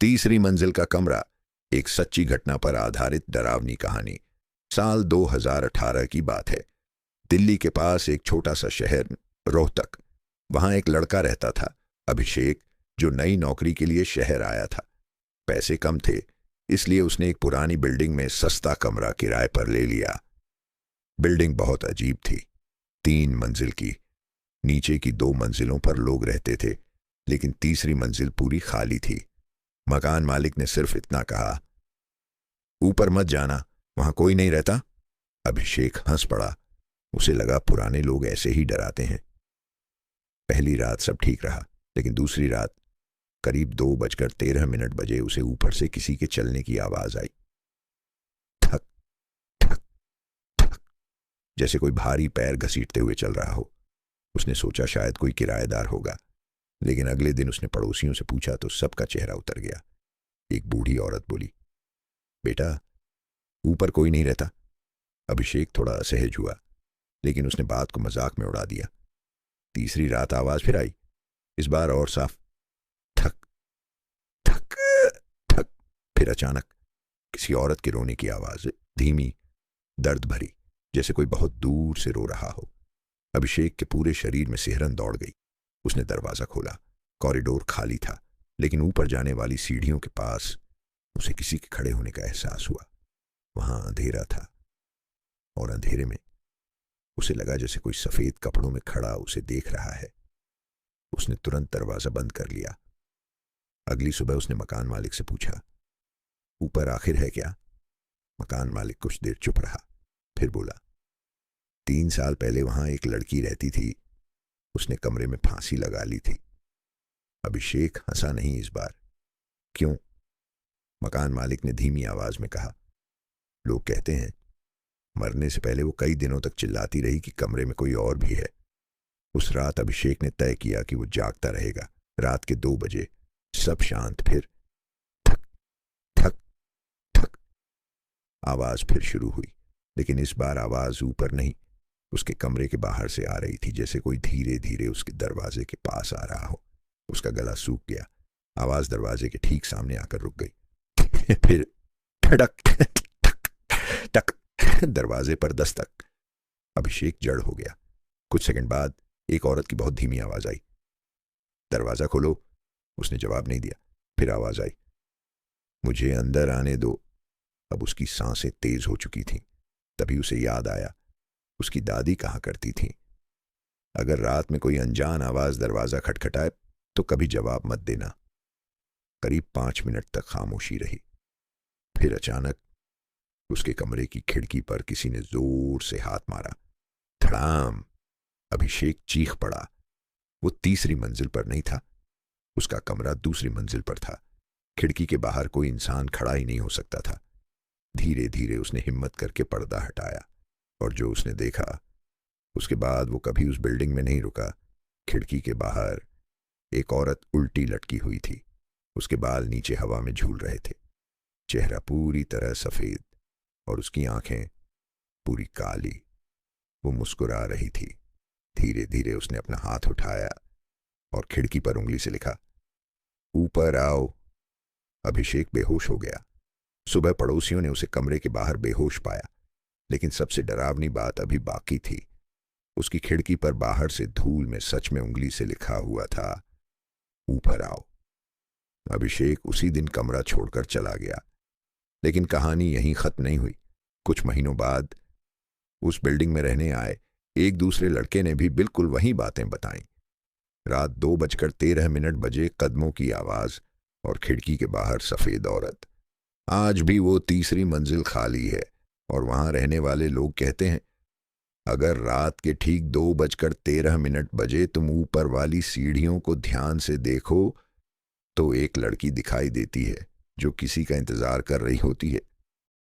तीसरी मंजिल का कमरा, एक सच्ची घटना पर आधारित डरावनी कहानी। साल 2018 की बात है। दिल्ली के पास एक छोटा सा शहर रोहतक। वहां एक लड़का रहता था, अभिषेक, जो नई नौकरी के लिए शहर आया था। पैसे कम थे, इसलिए उसने एक पुरानी बिल्डिंग में सस्ता कमरा किराए पर ले लिया। बिल्डिंग बहुत अजीब थी, 3 मंजिल की। नीचे की 2 मंजिलों पर लोग रहते थे, लेकिन तीसरी मंजिल पूरी खाली थी। मकान मालिक ने सिर्फ इतना कहा, ऊपर मत जाना, वहां कोई नहीं रहता। अभिषेक हंस पड़ा। उसे लगा पुराने लोग ऐसे ही डराते हैं। पहली रात सब ठीक रहा, लेकिन दूसरी रात करीब 2:13 बजे उसे ऊपर से किसी के चलने की आवाज आई। ठक ठक ठक, जैसे कोई भारी पैर घसीटते हुए चल रहा हो। उसने सोचा शायद कोई किराएदार होगा, लेकिन अगले दिन उसने पड़ोसियों से पूछा तो सबका चेहरा उतर गया। एक बूढ़ी औरत बोली, बेटा, ऊपर कोई नहीं रहता। अभिषेक थोड़ा असहज हुआ, लेकिन उसने बात को मजाक में उड़ा दिया। तीसरी रात आवाज फिर आई, इस बार और साफ। ठक ठक ठक। फिर अचानक किसी औरत के रोने की आवाज, धीमी, दर्द भरी, जैसे कोई बहुत दूर से रो रहा हो। अभिषेक के पूरे शरीर में सिहरन दौड़ गई। उसने दरवाजा खोला। कॉरिडोर खाली था, लेकिन ऊपर जाने वाली सीढ़ियों के पास उसे किसी के खड़े होने का एहसास हुआ। वहां अंधेरा था, और अंधेरे में उसे लगा जैसे कोई सफेद कपड़ों में खड़ा उसे देख रहा है। उसने तुरंत दरवाजा बंद कर लिया। अगली सुबह उसने मकान मालिक से पूछा, ऊपर आखिर है क्या? मकान मालिक कुछ देर चुप रहा, फिर बोला, 3 साल पहले वहां एक लड़की रहती थी, उसने कमरे में फांसी लगा ली थी। अभिषेक हंसा नहीं इस बार। क्यों? मकान मालिक ने धीमी आवाज में कहा, लोग कहते हैं मरने से पहले वो कई दिनों तक चिल्लाती रही कि कमरे में कोई और भी है। उस रात अभिषेक ने तय किया कि वो जागता रहेगा। रात के 2 बजे सब शांत, फिर ठक ठक ठक। आवाज फिर शुरू हुई, लेकिन इस बार आवाज ऊपर नहीं, उसके कमरे के बाहर से आ रही थी, जैसे कोई धीरे धीरे उसके दरवाजे के पास आ रहा हो। उसका गला सूख गया। आवाज दरवाजे के ठीक सामने आकर रुक गई। फिर ठड़क ठक ठक। दरवाजे पर दस्तक। अभिषेक जड़ हो गया। कुछ सेकंड बाद एक औरत की बहुत धीमी आवाज आई, दरवाजा खोलो। उसने जवाब नहीं दिया। फिर आवाज आई, मुझे अंदर आने दो। अब उसकी सांसें तेज हो चुकी थीं। तभी उसे याद आया, उसकी दादी कहा करती थी, अगर रात में कोई अनजान आवाज दरवाजा खटखटाए तो कभी जवाब मत देना। करीब 5 मिनट तक खामोशी रही। फिर अचानक उसके कमरे की खिड़की पर किसी ने जोर से हाथ मारा। धड़ाम। अभिषेक चीख पड़ा। वो तीसरी मंजिल पर नहीं था, उसका कमरा दूसरी मंजिल पर था। खिड़की के बाहर कोई इंसान खड़ा ही नहीं हो सकता था। धीरे धीरे उसने हिम्मत करके पर्दा हटाया, और जो उसने देखा, उसके बाद वो कभी उस बिल्डिंग में नहीं रुका। खिड़की के बाहर एक औरत उल्टी लटकी हुई थी। उसके बाल नीचे हवा में झूल रहे थे। चेहरा पूरी तरह सफेद, और उसकी आंखें पूरी काली। वो मुस्कुरा रही थी। धीरे धीरे उसने अपना हाथ उठाया और खिड़की पर उंगली से लिखा, ऊपर आओ। अभिषेक बेहोश हो गया। सुबह पड़ोसियों ने उसे कमरे के बाहर बेहोश पाया, लेकिन सबसे डरावनी बात अभी बाकी थी। उसकी खिड़की पर बाहर से धूल में सच में उंगली से लिखा हुआ था, ऊपर आओ। अभिषेक उसी दिन कमरा छोड़कर चला गया। लेकिन कहानी यहीं खत्म नहीं हुई। कुछ महीनों बाद उस बिल्डिंग में रहने आए एक दूसरे लड़के ने भी बिल्कुल वही बातें बताईं। रात 2:13 बजे कदमों की आवाज और खिड़की के बाहर सफेद औरत। आज भी वो तीसरी मंजिल खाली है, और वहां रहने वाले लोग कहते हैं, अगर रात के ठीक 2:13 बजे तुम ऊपर वाली सीढ़ियों को ध्यान से देखो तो एक लड़की दिखाई देती है जो किसी का इंतजार कर रही होती है।